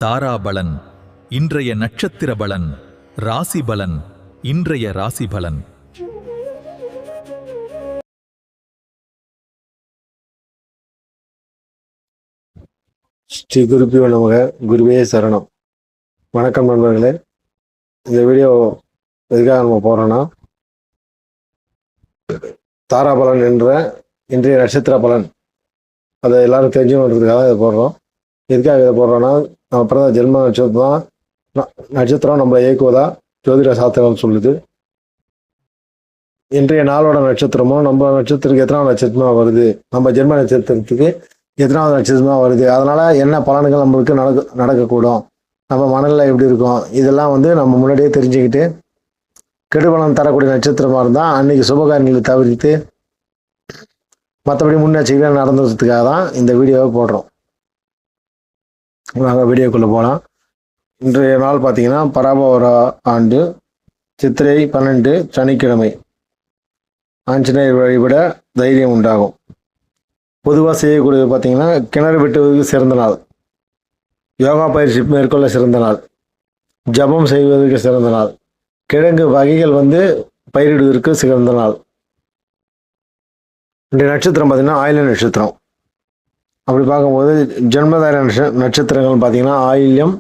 தாராபலன் இன்றைய நட்சத்திர பலன். ராசி பலன் இன்றைய ராசி பலன். ஸ்ரீ குருப்பியோ நமக. குருவே சரணம். வணக்கம் நண்பர்களே. இந்த வீடியோ எதுக்காக நம்ம போறோம்னா, தாராபலன் என்ற இன்றைய நட்சத்திர பலன் அதை எல்லாரும் தெரிஞ்சுக்கிறதுக்காக இதை போடுறோம். எதுக்காக இதை போடுறோம்னா, நம்ம பிறந்த ஜென்ம நட்சத்திரம் நம்மளை இயக்குவதா ஜோதிட சாஸ்திரம் சொல்லுது. இன்றைய நாளோட நட்சத்திரமும் நம்ம நட்சத்திரத்துக்கு எத்தனாவது நட்சத்திரமா வருது, நம்ம ஜென்ம நட்சத்திரத்துக்கு எத்தனாவது நட்சத்திரமா வருது, அதனால என்ன பலன்கள் நம்மளுக்கு நடக்கக்கூடும், நம்ம மனநிலை எப்படி இருக்கும், இதெல்லாம் நம்ம முன்னாடியே தெரிஞ்சுக்கிட்டு கெடுபலன் தரக்கூடிய நட்சத்திரமா இருந்தால் அன்னைக்கு சுபகாரியங்களை தவிர்த்து மற்றபடி முன்னெச்சரிக்கைகள் நடந்துறதுக்காக தான் இந்த வீடியோவை போடுறோம். நாங்கள் வீடியோக்குள்ளே போகலாம். இன்றைய நாள் பார்த்தீங்கன்னா பராபவர ஆண்டு சித்திரை 12 சனிக்கிழமை. ஆஞ்சநேயர் வழிபட தைரியம் உண்டாகும். பொதுவாக செய்யக்கூடியது பார்த்தீங்கன்னா கிணறு வெட்டுவதற்கு சிறந்த நாள், யோகா பயிற்சி மேற்கொள்ள சிறந்த நாள், ஜபம் செய்வதற்கு சிறந்த நாள், கிழங்கு வகைகள் பயிரிடுவதற்கு சிறந்த நாள். இன்றைய நட்சத்திரம் பார்த்தீங்கன்னா ஆயில்யம் நட்சத்திரம். அப்படி பார்க்கும்போது ஜென்மதாரை நட்சத்திரங்கள் பார்த்தீங்கன்னா ஆயில்யம்,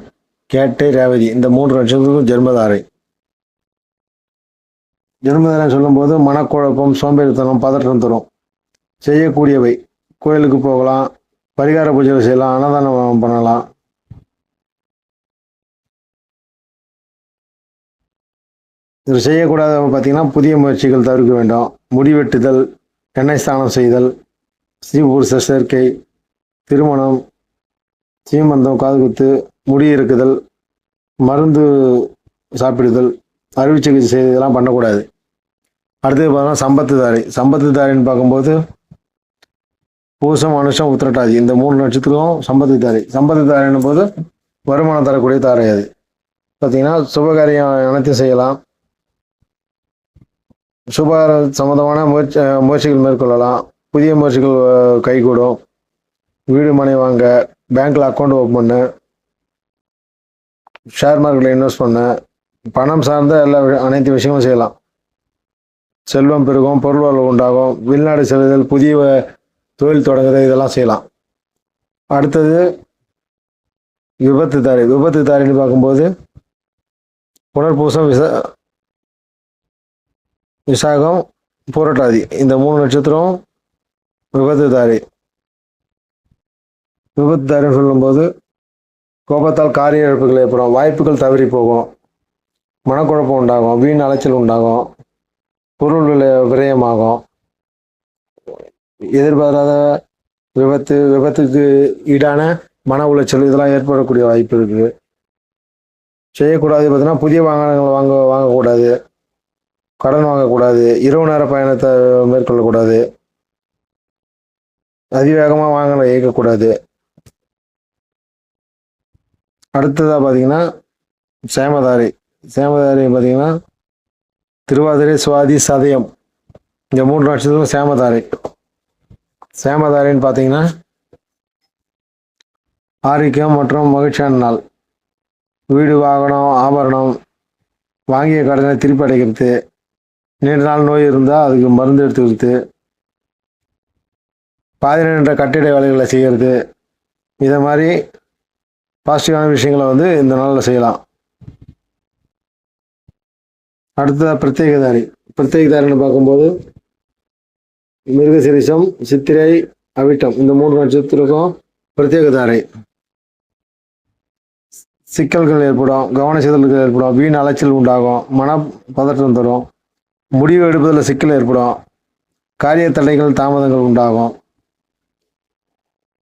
கேட்டை, ரேவதி, இந்த 3 நட்சத்திரத்துக்கும் ஜென்மதாரை. ஜென்மதாரை சொல்லும்போது மனக்குழப்பம், சோம்பேறித்தனம், பதற்றம் தரும். செய்யக்கூடியவை கோயிலுக்கு போகலாம், பரிகார பூஜை செய்யலாம், அன்னதானம் பண்ணலாம். இது செய்யக்கூடாத பார்த்தீங்கன்னா புதிய முயற்சிகள் தவிர்க்க வேண்டும். முடிவெட்டுதல், எண்ணெய் ஸ்நானம் செய்தல், ஸ்ரீபுருஷ சேர்க்கை, திருமணம், சீமந்தம், காதுகுத்து, முடி இருக்குதல், மருந்து சாப்பிடுதல், அறுவை சிகிச்சை செய்ததெல்லாம் பண்ணக்கூடாது. அடுத்தது பார்த்தோம்னா சம்பத்து தாரைன்னு பார்க்கும்போது பூசம், அனுஷம், உத்திரட்டாதி, இந்த 3 நட்சத்திரம் சம்பத்து தாரைன்னும் போது வருமானம் தரக்கூடிய தாரை. அது பார்த்தீங்கன்னா சுபகாரியம் அனைத்தையும் செய்யலாம், சுப சம்பந்தமான முயற்சிகள் மேற்கொள்ளலாம், புதிய முயற்சிகள் கைகூடும், வீடு மனை வாங்க, பேங்க்ல அக்கௌண்ட் ஓப்பன் பண்ண, ஷேர் மார்க்கெட்டில் இன்வெஸ்ட் பண்ண, பணம் சார்ந்த அனைத்து விஷயங்களும் செய்யலாம். செல்வம் பெருகும், பொருள் வளம் உண்டாகும், வெளிநாடு செல்லுதல், புதிய தொழில் தொடங்குதல், இதெல்லாம் செய்யலாம். அடுத்தது விபத்து தாரின்னு பார்க்கும்போது புனர்பூசம், விசாகம், பூரட்டாதி, இந்த 3 நட்சத்திரம் விபத்து தாரின்னு சொல்லும்போது கோபத்தால் காரிய இழப்புகள் ஏற்படும், வாய்ப்புகள் தவறி போகும், மனக்குழப்பம் உண்டாகும், வீண் அலைச்சல் உண்டாகும், பொருள் விரயமாகும், எதிர்பாராத விபத்துக்கு ஈடான மன உளைச்சல், இதெல்லாம் ஏற்படக்கூடிய வாய்ப்பு இருக்குது. செய்யக்கூடாது பார்த்தீங்கன்னா புதிய வாகனங்கள் வாங்கக்கூடாது, கடன் வாங்கக்கூடாது, இரவு நேர பயணத்தை மேற்கொள்ளக்கூடாது, அதிவேகமாக வாகனம் இயக்கக்கூடாது. அடுத்ததாக பார்த்தீங்கன்னா சேமதாரி பார்த்தீங்கன்னா திருவாதிரை, சுவாதி, சதயம், இந்த 3 நட்சத்திரம் சேமதாரின்னு பார்த்தீங்கன்னா ஆரோக்கியம் மற்றும் மகிழ்ச்சியான நாள். வீடு, வாகனம், ஆபரணம், வாங்கிய கடனை திருப்பி அடைக்கிறது, நீண்ட நாள் நோய் இருந்தால் அதுக்கு மருந்து எடுத்துக்கிறது, பாதி நின்ற கட்டிட வேலைகளை செய்கிறது, இதை மாதிரி பாசிட்டிவான விஷயங்களை இந்த நாளில் செய்யலாம். அடுத்ததாக பிரத்யேகதாரின்னு பார்க்கும்போது மிருகசிரிசம், சித்திரை, அவிட்டம், இந்த 3 நட்சத்திரக்கும் பிரத்யேகதாரை. சிக்கல்கள் ஏற்படும், கவன சிதறல்கள் ஏற்படும், வீண் அலைச்சல் உண்டாகும், மன பதற்றம் தரும், முடிவு எடுப்பதில் சிக்கல் ஏற்படும், காரிய தடைகள், தாமதங்கள் உண்டாகும்.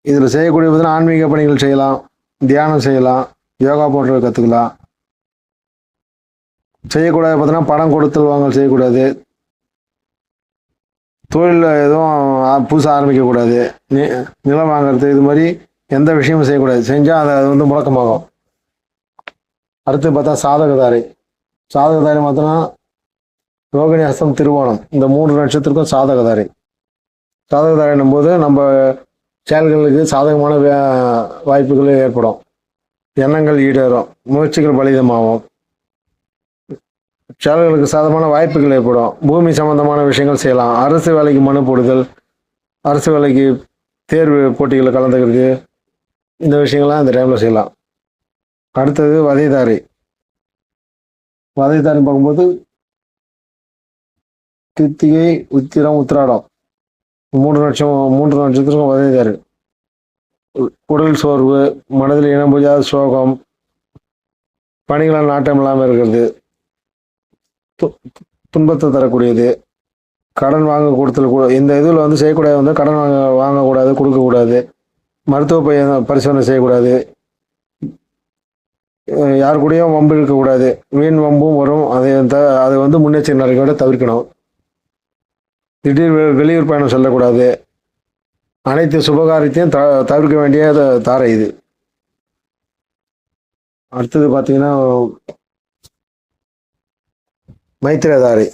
இதில் செய்யக்கூடிய ஆன்மீக பணிகள் செய்யலாம், தியானம் செய்யலாம், யோகா போன்றவை கற்றுக்கலாம். செய்யக்கூடாது பார்த்தீங்கன்னா பணம் கொடுத்தல் வாங்கல் செய்யக்கூடாது, தொழிலில் எதுவும் புதுசாக ஆரம்பிக்கக்கூடாது, நிலம் வாங்கிறது, இது மாதிரி எந்த விஷயமும் செய்யக்கூடாது. செஞ்சால் அது முடக்கமாகும். அடுத்து பார்த்தா சாதகதாரை பார்த்தோன்னா ரோகிணி, ஹஸ்தம், திருவோணம், இந்த 3 நட்சத்திரக்கும் சாதகதாரைன்னும் போது நம்ம செயல்களுக்கு சாதகமான வாய்ப்புகள் ஏற்படும். எண்ணங்கள் ஈடேறும், முயற்சிகள் பலிதமாகும், செயல்களுக்கு சாதகமான வாய்ப்புகள் ஏற்படும், பூமி சம்பந்தமான விஷயங்கள் செய்யலாம், அரசு வேலைக்கு மனு போடுதல், அரசு வேலைக்கு தேர்வு போட்டிகளில் கலந்துக்கிறது, இந்த விஷயங்கள்லாம் இந்த டைமில் செய்யலாம். அடுத்தது வதைதாரை. வதைதாரை பார்க்கும்போது கிருத்திகை, உத்திரம், உத்திராடம் 3 நட்சத்திரம் வதைதாரு. உடல் சோர்வு, மனதில் இனம் புரியாத சோகம், பணிகளால் நாட்டம் இல்லாமல் இருக்கிறது, துன்பத்தை தரக்கூடியது, கடன் வாங்க கொடுத்தல் கூட இந்த இதில் வந்து செய்யக்கூடாது, வந்து கடன் வாங்கக்கூடாது, கொடுக்கக்கூடாது, மருத்துவ பரிசோதனை செய்யக்கூடாது, யார் கூடயும் வம்பு இருக்கக்கூடாது, வீண் வம்பும் வரும், அதை வந்து முன்னெச்சரிக்கை நடவடிக்கையோட தவிர்க்கணும். திடீர் வெளியூர் பயணம் செல்லக்கூடாது. அனைத்து சுபகாரியத்தையும் தவிர்க்க வேண்டிய தாரை இது. அடுத்தது பார்த்தீங்கன்னா மைத்திரதாரை.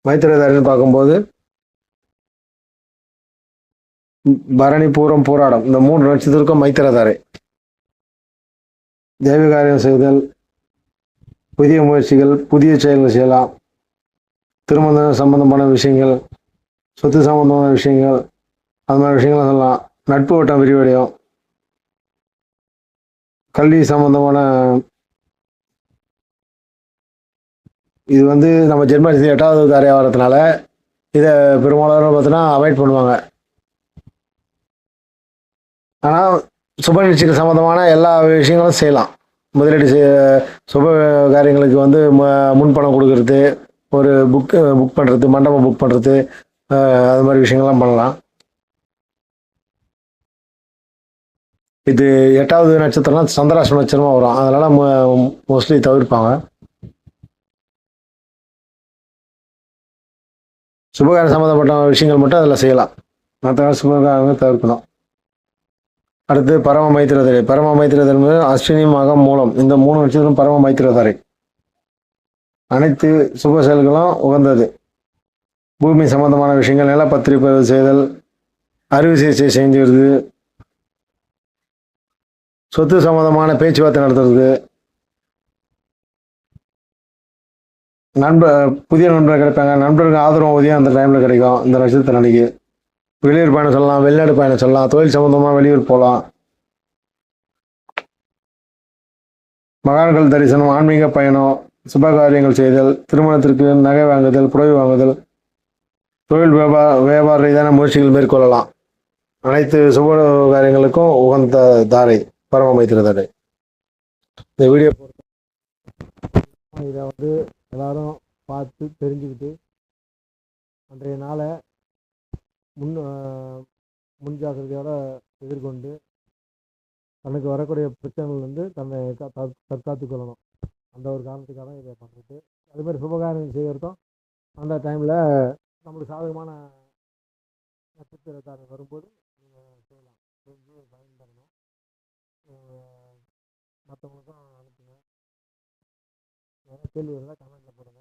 மைத்திரதாரின்னு பார்க்கும்போது பரணி, பூரம், போராடம் இந்த 3 நட்சத்திரக்கும் மைத்திரதாரை. தெய்வ காரியம் செய்தல், புதிய முயற்சிகள், புதிய செயல்கள் செய்யலாம், திருமணம் சம்பந்தமான விஷயங்கள், சொத்து சம்பந்தமான விஷயங்கள், அது மாதிரி விஷயங்கள்லாம் சொல்லலாம். நட்பு வட்டம் விரிவடையும், கல்வி சம்பந்தமான இது வந்து நம்ம ஜென்மராசி 8வது தாரையாக வரதுனால இதை பெரும்பாலும் பார்த்தீங்கன்னா அவாய்ட் பண்ணுவாங்க. ஆனால் சுப நிகழ்ச்சிகள் சம்பந்தமான எல்லா விஷயங்களும் செய்யலாம். முதலீடு சுப காரியங்களுக்கு வந்து முன்பணம் கொடுக்கறது, ஒரு புக் பண்ணுறது, மண்டபம் புக் பண்ணுறது, அது மாதிரி விஷயங்கள்லாம் பண்ணலாம். இது 8வது நட்சத்திரம்லாம் சந்திராஷ்ட நட்சத்திரமாக வரும், அதனால மோஸ்ட்லி தவிர்ப்பாங்க. சுபகாரம் சம்மந்தப்பட்ட விஷயங்கள் மட்டும் அதில் செய்யலாம், மற்ற சுபகாரங்கள் தவிர்க்கணும். அடுத்து பரம மைத்திரதாரை. பரம மைத்திரதாரை அஸ்வினி, மகம், மூலம் இந்த 3 நட்சத்திரம் பரம மைத்திரதாரை. அனைத்து சுப செயல்களும் உகந்தது. பூமி சம்பந்தமான விஷயங்கள், நிலப்பத்திரிகை செய்தல், அறுவை சிகிச்சை செஞ்சுருது, சொத்து சம்பந்தமான பேச்சுவார்த்தை நடத்துறது, புதிய நண்பர்கள் கிடைப்பாங்க, நண்பர்களுக்கு ஆதரவு உதவியும் அந்த டைமில் கிடைக்கும். இந்த நட்சத்திரம் அன்னைக்கு வெளியூர் பயணம் சொல்லலாம், வெளிநாடு பயணம் சொல்லலாம், தொழில் சம்பந்தமாக வெளியூர் போகலாம். மகான்கள் தரிசனம், ஆன்மீக பயணம், சுபகாரியங்கள் செய்தல், திருமணத்திற்கு நகை வாங்குதல், புடவை வாங்குதல், தொழில் வியாபார ரீதியான முயற்சிகள் மேற்கொள்ளலாம். அனைத்து சுப காரியங்களுக்கும் உகந்த தாரை பரம மைத்திரதாரை. இந்த வீடியோ இதை வந்து எல்லாரும் பார்த்து தெரிஞ்சுக்கிட்டு அன்றைய நாளை முன்ஜாக்கிரதையோட எதிர்கொண்டு தனக்கு வரக்கூடிய பிரச்சனைகள் வந்து தன்னை தற்காத்து கொள்ளணும். அந்த ஒரு காரணத்துக்காக தான் இதை பண்ணுறது. அதுமாதிரி சுபகாரியம் செய்கிறதும் அந்த டைமில் நம்மளுக்கு சாதகமான நட்சத்திரத்தாரை வரும்போது நீங்கள் செய்யலாம், செஞ்சு பயன்படணும். மற்றவங்களுக்கும் அனுப்புங்க. கேள்வி இருந்தால் கமெண்ட்டில் போடுங்க.